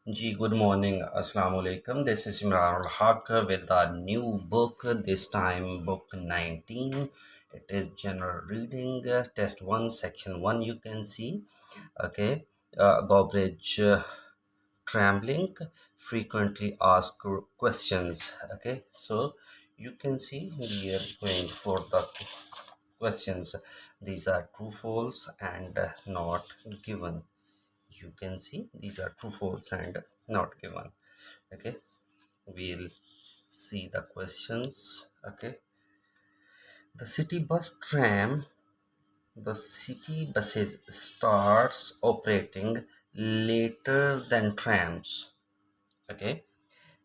Ji, good morning. Assalamu alaikum. This is Imran al Haq with a new book, this time book 19. It is general reading, test 1, section 1, you can see. Okay, Gobridge trembling, frequently asked questions. Okay, so you can see we are going for the questions. These are true, false, and not given. You can see these are true, false, and not given. Okay, we'll see the questions. Okay, the city bus tram, the city buses starts operating later than trams. Okay,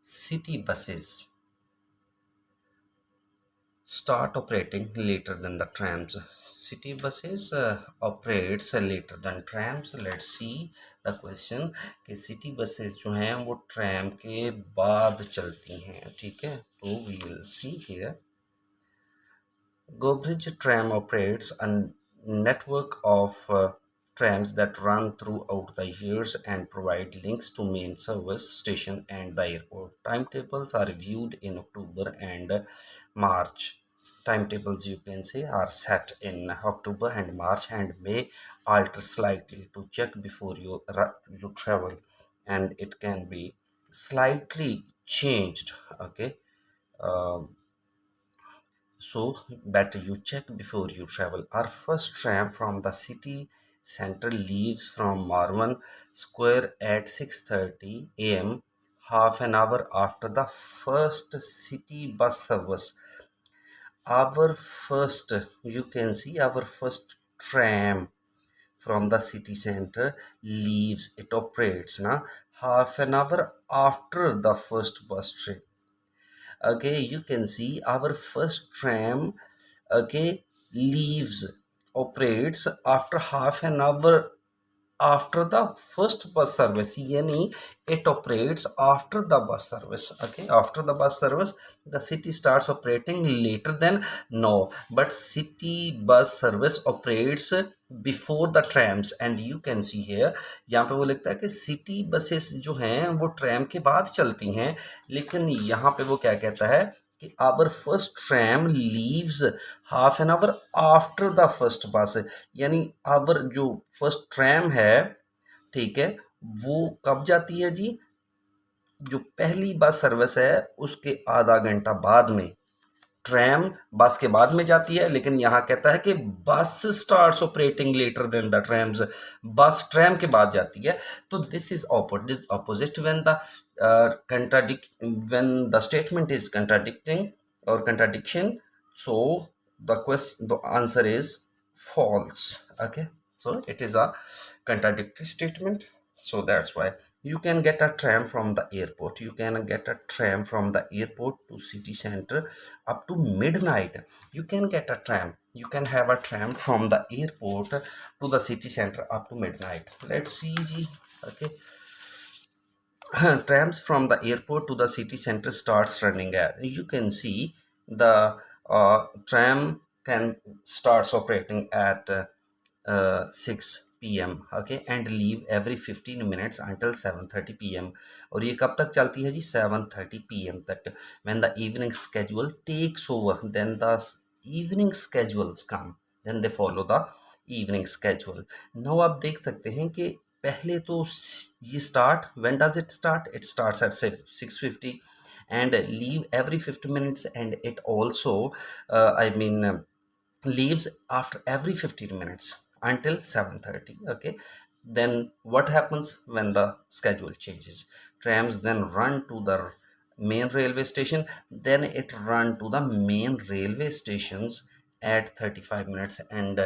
city buses start operating later than the trams. City buses operates later than trams. Let's see the question कि city buses जो हैं वो tram के बाद चलती हैं. ठीक है, तो we will see here. GoBridge Tram operates a network of trams that run throughout the years and provide links to main service station and the airport. Timetables are reviewed in October and March. Timetables, you can say, are set in October and March and may alter slightly to check before you travel, and it can be slightly changed. Okay. So better you check before you travel. Our first tram from the city center leaves from Marwan Square at 6:30 a.m., half an hour after the first city bus service. Our first, you can see, our first tram from the city center leaves, it operates now half an hour after the first bus trip. Okay, you can see our first tram, okay, leaves, operates after half an hour after the first bus service, yani it operates after the bus service. Okay, after the bus service the city starts operating later than, no, but city bus service operates before the trams. And you can see here, यहाँ पे वो लिखता है कि city buses जो हैं वो tram के बाद चलती हैं, लेकिन यहाँ पे वो क्या कहता है कि our first tram leaves half an hour after the first bus, यानी आवर जो फर्स्ट ट्रैम है, ठीक है, वो कब जाती है जी, जो पहली बस सर्विस है उसके आधा घंटा बाद में। ट्रैम बस के बाद में जाती है, लेकिन यहाँ कहता है कि bus starts operating later than the trams, bus tram के बाद जाती है। तो this is opposite when the when the statement is contradicting और contradiction, so the answer is false. Okay, so it is a contradictory statement, so that's why. You can get a tram from the airport, you can get a tram from the airport to city center up to midnight. You can get a tram, you can have a tram from the airport to the city center up to midnight. Let's see ji. Okay, trams from the airport to the city center starts running at, you can see the tram can starts operating at 6 p.m. okay, and leave every 15 minutes until 7:30 p.m. और ये कब तक चलती है जी, 7:30 p.m. तक. when the evening schedule takes over, then the evening schedules come, then they follow the evening schedule. now आप देख सकते हैं कि पहले तो ये start, when does it start, it starts at 6:50 and leave every 50 minutes, and it also leaves after every 15 minutes until 7:30. okay, then what happens when the schedule changes? Trams then run to the main railway station, then it run to the main railway stations at 35 minutes. and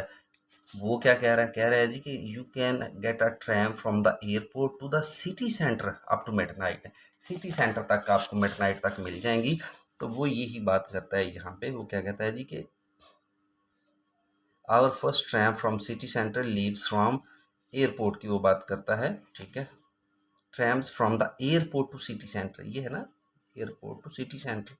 वो क्या कह रहा है जी कि you can get a tram from the airport to the city centre up to midnight, city centre तक आपको midnight तक मिल जाएंगी. तो वो यही बात करता है यहाँ पे, वो क्या कहता है जी कि our first tram from city centre leaves from airport की वो बात करता है. ठीक है, trams from the airport to city centre, ये है ना, airport to city centre.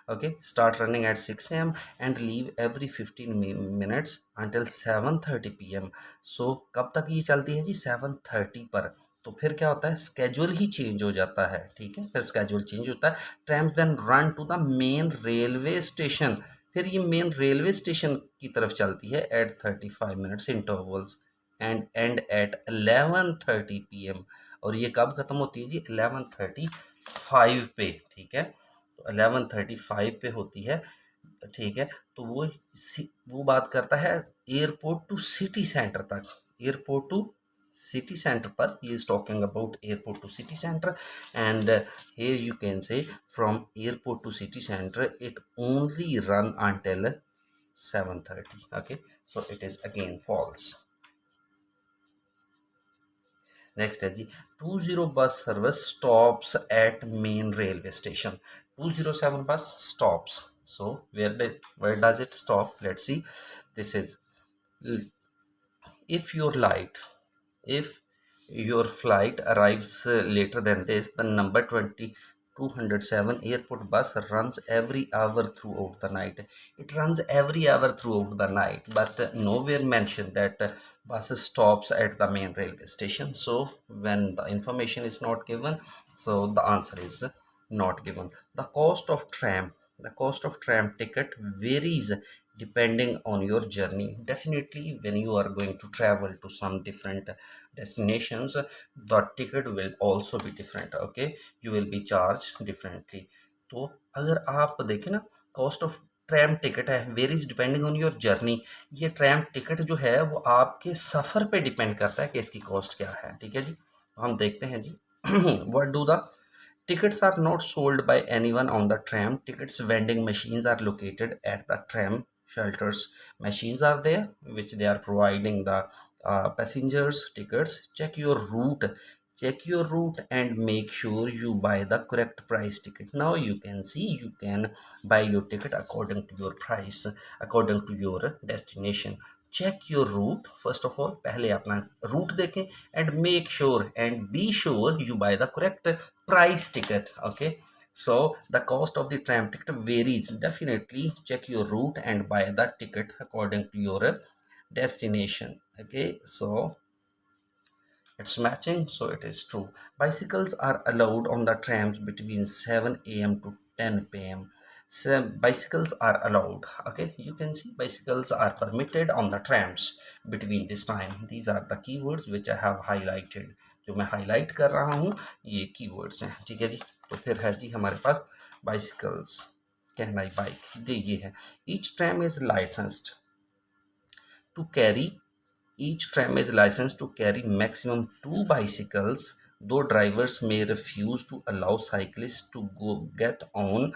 okay, start running at 6 a.m. and leave every 15 minutes until 7:30 p.m. so कब तक ये चलती है जी, 7:30 पर. तो फिर क्या होता है, स्केड्यूल ही चेंज हो जाता है, ठीक है, फिर स्केड्यूल चेंज होता है। Trams then run to the main railway station, फिर ये मेन रेलवे स्टेशन की तरफ चलती है at 35 minutes intervals and at 11:30 PM। और ये कब खत्म होती है जी, 11:35 पे, ठीक है, तो 11:35 पे होती है, ठीक है। तो वो बात करता है एयरपोर्ट टू सिटी सेंटर तक, एयरपोर्ट टू city center पर he is talking about airport to city center, and here you can say from airport to city center it only run until 7:30, okay, so it is again false। Next है जी 20 bus service stops at main railway station, 207 bus stops, so where does it stop, let's see। This is if your light if your flight arrives later than this, the number 207 airport bus runs every hour throughout the night. It runs every hour throughout the night, but nowhere mentioned that bus stops at the main railway station. So when the information is not given, so the answer is not given। The cost of tram ticket varies depending on your journey. Definitely when you are going to travel to some different destinations, the ticket will also be different, okay, you will be charged differently। तो अगर आप देखें ना, cost of tram ticket है varies depending on your journey, ये tram ticket जो है वो आपके सफ़र पे डिपेंड करता है कि इसकी कॉस्ट क्या है, ठीक है जी। तो हम देखते हैं जी what do the tickets are not sold by anyone on the tram, tickets vending machines are located at the tram shelters, machines are there which they are providing the passengers tickets, check your route and make sure you buy the correct price ticket। Now you can see you can buy your ticket according to your price, according to your destination। Check your route, first of all पहले अपना route देखें and be sure you buy the correct price ticket, okay। So the cost of the tram ticket varies, definitely check your route and buy that ticket according to your destination, okay, so it's matching, so it is true। Bicycles are allowed on the trams between 7 a.m. to 10 p.m. So bicycles are allowed, okay, you can see bicycles are permitted on the trams between this time। These are the keywords which I have highlighted, जो मैं highlight कर रहा हूँ ये keywords हैं, ठीक है जी। तो फिर है जी हमारे पास बाइसिकल्स, कहना ही बाइक, ये है each tram is licensed to carry each tram is licensed to carry maximum 2 bicycles, though drivers may refuse to allow cyclists to get on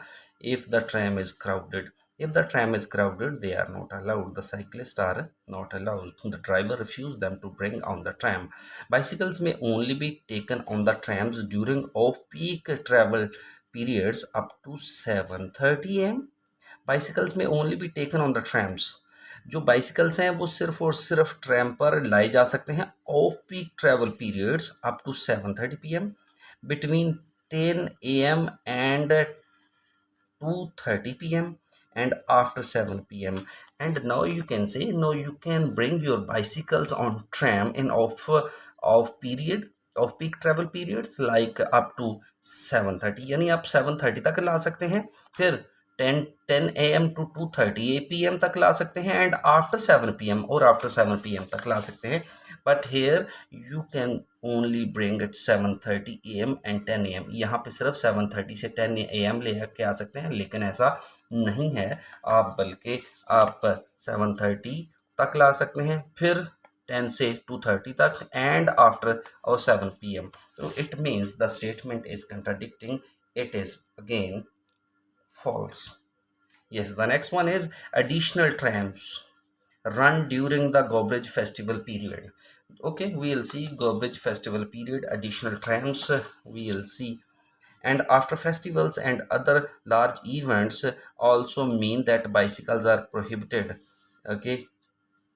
if the tram is crowded। If the tram is crowded, they are not allowed. The cyclists are not allowed. The driver refused them to bring on the tram। Bicycles may only be taken on the trams during off-peak travel periods up to 7:30 am। Bicycles may only be taken on the trams। जो bicycles हैं वो सिर्फ और सिर्फ tram पर लाए जा सकते हैं off peak travel periods up to 7:30 PM, between 10 AM and 2:30 PM, and after 7 PM। And now you can say, now you can bring your bicycles on tram in off peak travel periods like up to 7:30, यानी आप 7:30 तक ला सकते हैं, फिर 10 AM to 2:30 PM तक ला सकते हैं, and after 7 PM और आफ्टर 7 PM तक ला सकते हैं। But here you can only bring it 7:30 AM and 10 AM। यहाँ पे सिर्फ 7:30 से 10 AM ले के आ सकते हैं, लेकिन ऐसा नहीं है, आप बल्कि आप 7:30 तक ला सकते हैं, फिर 10 से 2:30 तक, एंड आफ्टर और 7 PM। तो it means the statement is contradicting, it is again false। Yes, the next one is additional trams run during the Gobridge festival period। Okay, we'll see Gobridge festival period, additional trams we'll see। And after festivals and other large events also mean that bicycles are prohibited, okay।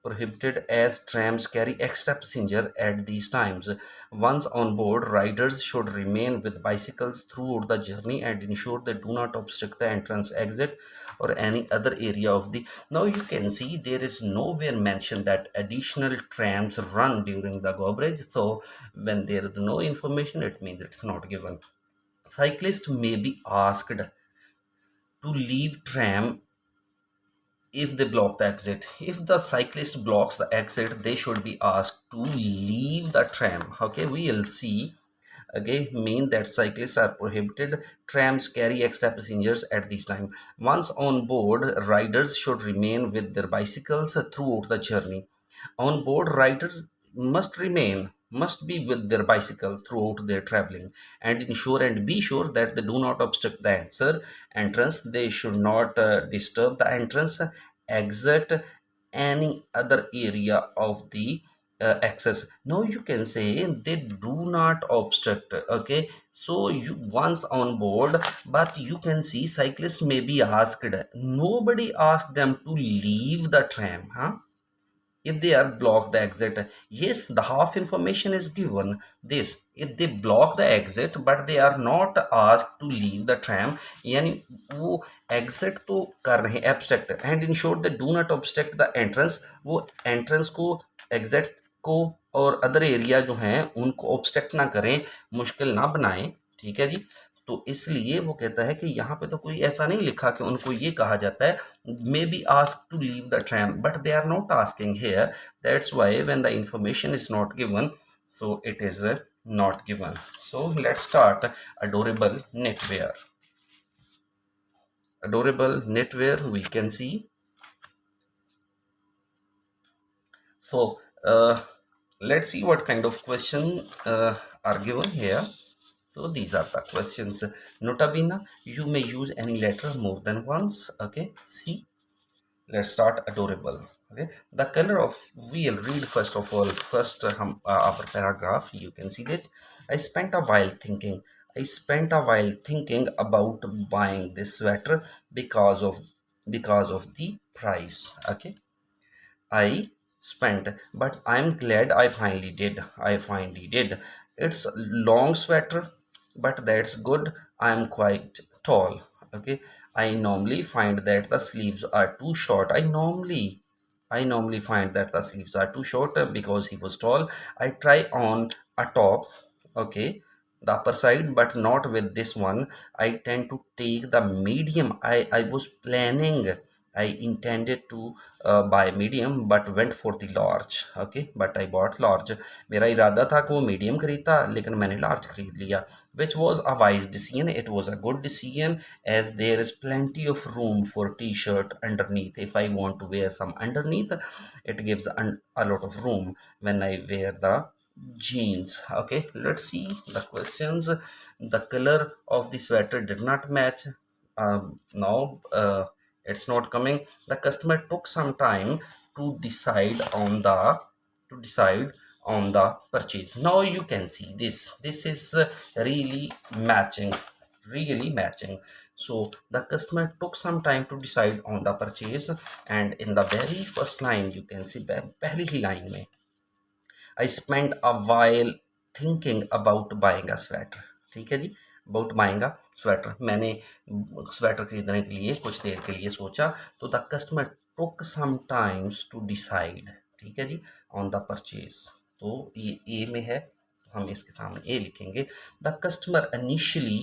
prohibited as trams carry extra passenger at these times. Once on board, riders should remain with bicycles throughout the journey and ensure they do not obstruct the entrance, exit, or any other area of the. Now you can see there is nowhere mentioned that additional trams run during the go bridge. So when there is no information, it means it's not given. Cyclists may be asked to leave tram if they block the exit. If the cyclist blocks the exit, they should be asked to leave the tram. Okay, we will see. Okay, mean that cyclists are prohibited. Trams carry extra passengers at this time. Once on board, riders should remain with their bicycles throughout the journey. On board, riders must be with their bicycles throughout their traveling and ensure and be sure that they do not obstruct the entrance. They should not disturb the entrance, exit, any other area of the access. Now you can say they do not obstruct. Okay, so you once on board, but you can see cyclists may be asked. Nobody asked them to leave the tram, huh? If they are block the exit, yes, the half information is given. This, if they block the exit but they are not asked to leave the tram, यानी वो exit तो कर रहे हैं abstract and ensure they do not obstruct the entrance, वो entrance को exit को और other area जो हैं उनको obstruct ना करें, मुश्किल ना बनाएं, ठीक है जी। तो इसलिए वो कहता है कि यहाँ पे तो कोई ऐसा नहीं लिखा कि उनको ये कहा जाता है may be asked to leave the tram, but they are not asking here. That's why when the information is not given, so it is not given. So let's start adorable knitwear. Adorable knitwear, we can see. So let's see what kind of question are given here. So these are the questions. Nota bene, you may use any letter more than once. Okay, see. Let's start adorable. Okay, the color of, we'll read first of all, first our paragraph. You can see this. I spent a while thinking. I spent a while thinking about buying this sweater because of the price. Okay, I spent, but I'm glad I finally did. I finally did. It's a long sweater, but that's good. I'm quite tall. Okay. I normally find that the sleeves are too short. I normally find that the sleeves are too short because he was tall. I try on a top. Okay, the upper side, but not with this one. I tend to take the medium. I was planning, I intended to buy medium but went for the large. Okay, but I bought large. मेरा इरादा था कि वो medium खरीदता, लेकिन मैंने large खरीद लिया, which was a wise decision. It was a good decision as there is plenty of room for t-shirt underneath. If I want to wear some underneath, it gives a lot of room when I wear the jeans. Okay, let's see the questions. The color of the sweater did not match. Now it's not coming. The customer took some time to decide on the purchase. Now you can see this is really matching. So the customer took some time to decide on the purchase, and in the very first line you can see पहली ही line में I spent a while thinking about buying a sweater. ठीक है जी, about buying a sweater. मैंने sweater खरीदने के लिए कुछ देर के लिए सोचा. तो the customer took some times to decide. ठीक है जी, on the purchase. तो ये ए में है, तो हम इसके सामने ए लिखेंगे. The customer initially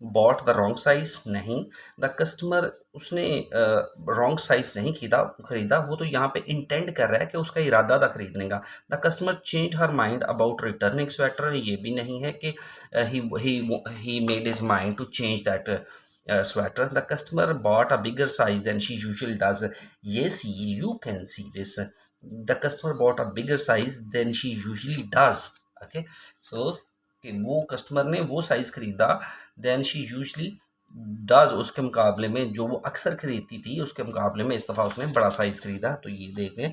bot the wrong size. नहीं, द कस्टमर उसने रॉन्ग साइज नहीं खरीदा, वो तो यहाँ पे इंटेंड कर रहा है कि उसका इरादा था खरीदने का. The customer change her mind about returning sweater. ये भी नहीं है कि he made his mind to change that sweater. The customer bought a bigger size than she usually does. Yes, you can see this. The customer bought a bigger size than she usually does. Okay, so कि वो customer ने वो size खरीदा then she usually does उसके मुकाबले में जो वो अक्सर खरीदती थी उसके मुकाबले में इस दफ़ा उसने बड़ा साइज़ खरीदा। तो ये देखें,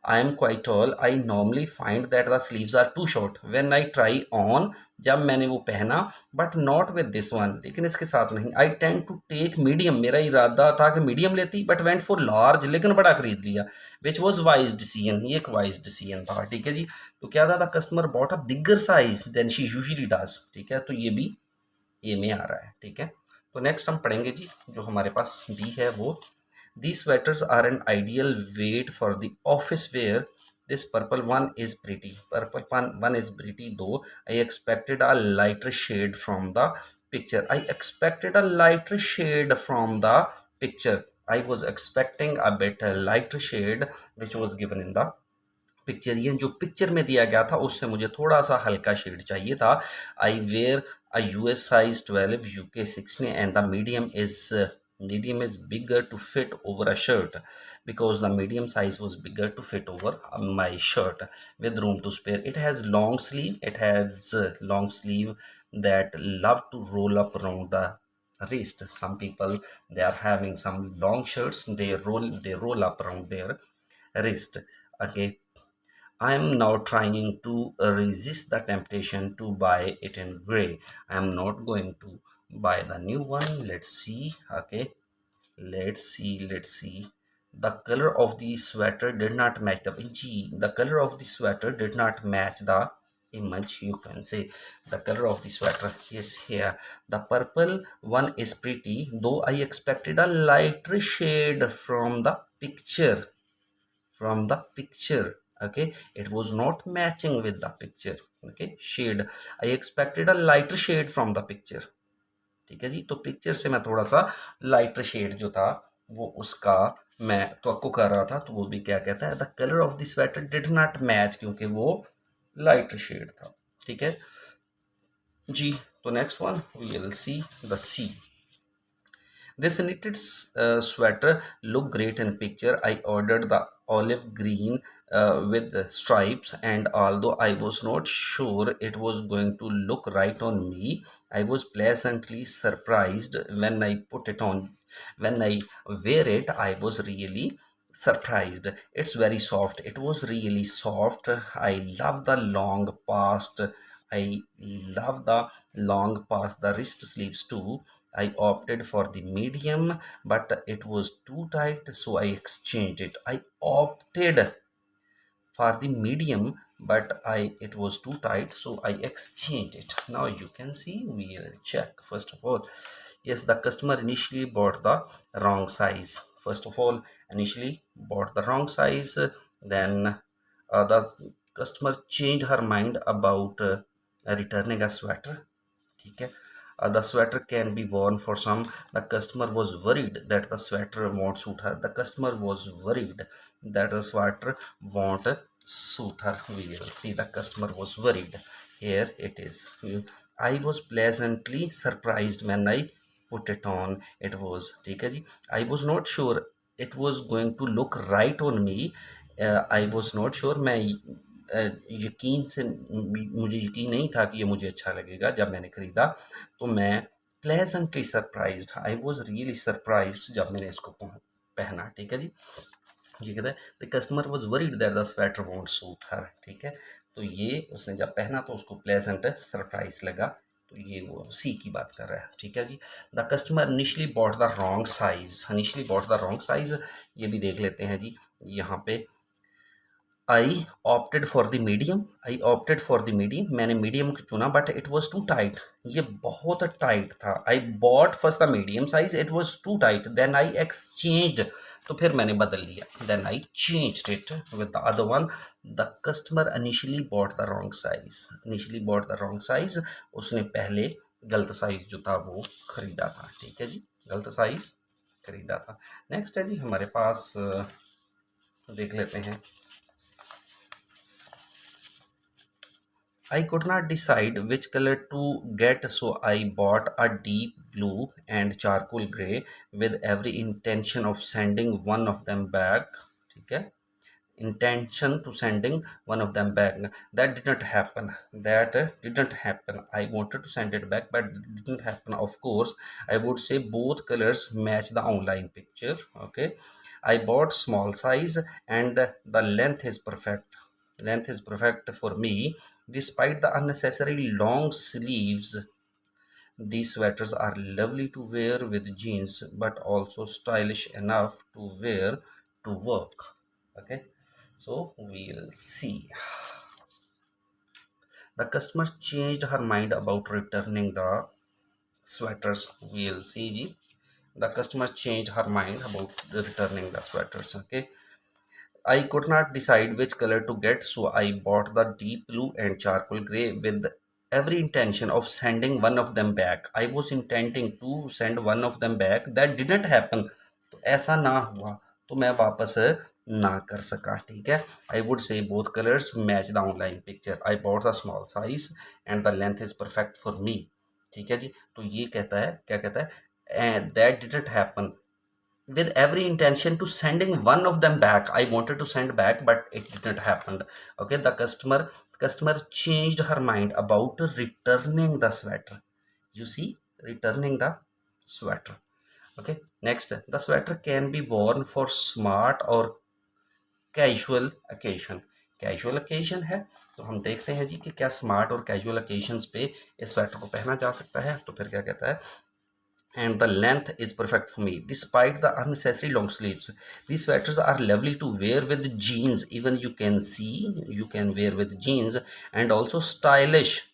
I am quite tall, I normally find that the sleeves are too short when I try on, जब मैंने वो पहना, but not with this one, लेकिन इसके साथ नहीं। I tend to take medium, मेरा इरादा था कि मीडियम लेती, बट वेंट फॉर लार्ज, लेकिन बड़ा खरीद लिया, विच वॉज वाइज डिसीजन, ये एक वाइज डिसीजन था। ठीक है जी। तो क्या था, the customer bought a bigger size than she usually does. ठीक है, तो ये भी ए में आ रहा है। ठीक है, तो नेक्स्ट हम पढ़ेंगे जी, जो हमारे पास दी है वो, the sweaters are an ideal weight for the office wear, this purple one is pretty, purple one is pretty though I expected a lighter shade from the picture, I expected a lighter shade from the picture, I was expecting a bit lighter shade which was given in the picture, ये जो picture में दिया गया था उससे मुझे थोड़ा सा हल्का शेड चाहिए था। I wear a US size 12, UK 16 and the medium is bigger to fit over a shirt because the medium size was bigger to fit over my shirt with room to spare. It has long sleeve, long sleeve that love to roll up around the wrist. Some people, they are having some long shirts, they roll up around their wrist. Okay, I am now trying to resist the temptation to buy it in gray. I am not going to buy the new one. Let's see. Okay, let's see. The color of the sweater did not match the color of the sweater did not match the image. You can say the color of the sweater is here. The purple one is pretty, though I expected a lighter shade from the picture. Okay, it was not matching with the picture. Okay, shade, I expected a lighter shade from the picture. ठीक है जी, तो picture से मैं थोड़ा सा lighter shade जो था वो उसका मैं तो कर रहा था, तो वो भी क्या कहता है, the colour of the sweater did not match, क्योंकि वो लाइटर शेड था। ठीक है जी, तो next one we will see the C. This knitted sweater looked great in picture. I ordered the olive green with the stripes, and although I was not sure it was going to look right on me, I was pleasantly surprised when I put it on. When I wear it, I was really surprised. It's very soft. It was really soft. I love the long past the wrist sleeves too. I opted for the medium, but it was too tight, so I exchanged it. I opted for the medium, but it was too tight, so I exchanged it. Now you can see, we will check. First of all, yes, the customer initially bought the wrong size. First of all, initially bought the wrong size, then the customer changed her mind about returning a sweater. Okay. The sweater can be worn for some. The customer was worried that the sweater won't suit her. The customer was worried that the sweater won't suit her. We will see, the customer was worried. Here it is. I was pleasantly surprised when I put it on. It was, ठीक है जी, I was not sure it was going to look right on me. I was not sure, मैं मुझे यकीन नहीं था कि ये मुझे अच्छा लगेगा। जब मैंने ख़रीदा तो मैं pleasantly surprised, I was really surprised जब मैंने इसको पहना। ठीक है जी, ये कहता है the customer was worried that the sweater won't suit her. ठीक है, तो ये उसने जब पहना तो उसको प्लेजेंट सरप्राइज लगा। तो ये वो सी की बात कर रहा है। ठीक है जी, the customer initially bought the wrong size, initially bought the wrong size, ये भी देख लेते हैं जी। यहाँ पे I opted for the medium. मैंने मीडियम चुना, but it was too tight, ये बहुत टाइट था। I bought first the medium size, it was too tight, then I exchange, तो फिर मैंने बदल लिया, then I change it with the other one. The customer initially bought the wrong size, उसने पहले गलत साइज जो था वो खरीदा था। ठीक है जी, गलत साइज खरीदा था। नेक्स्ट है जी हमारे पास, देख लेते हैं। I could not decide which color to get, so I bought a deep blue and charcoal gray with every intention of sending one of them back. ठीक है, intention to sending one of them back. That didn't happen. That didn't happen. I wanted to send it back, but it didn't happen. Of course, I would say both colors match the online picture. Okay, I bought small size, and the length is perfect. Length is perfect for me, despite the unnecessary long sleeves. These sweaters are lovely to wear with jeans, but also stylish enough to wear to work. Okay, so we'll see. The customer changed her mind about returning the sweaters. We'll see. Ji. The customer changed her mind about returning the sweaters. Okay, I could not decide which color to get, so I bought the deep blue and charcoal gray with every intention of sending one of them back. I was intending to send one of them back. That didn't happen. तो ऐसा ना हुआ तो मैं वापस ना कर सका. ठीक है. I would say both colors match the online picture. I bought the small size and the length is perfect for me. ठीक है जी. तो ये कहता है, क्या कहता है, and that didn't happen with every intention to sending one of them back. I wanted to send back, but it didn't happen. Okay, the customer changed her mind about returning the sweater. You see, returning the sweater. Okay, next, the sweater can be worn for smart or casual occasion. Casual occasion है, तो हम देखते हैं जी कि क्या smart और casual occasions पे इस स्वेटर को पहना जा सकता है. तो फिर क्या कहता है, and the length is perfect for me despite the unnecessary long sleeves. These sweaters are lovely to wear with jeans. Even you can see, you can wear with jeans, and also stylish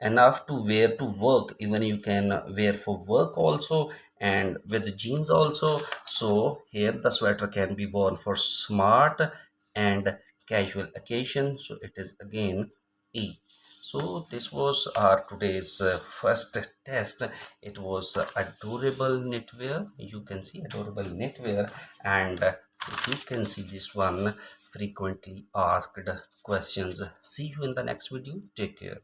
enough to wear to work. Even you can wear for work also, and with jeans also. So here the sweater can be worn for smart and casual occasion. So it is again E. So this was our today's first test. It was adorable knitwear. You can see adorable knitwear, and you can see this one frequently asked questions. See you in the next video. Take care.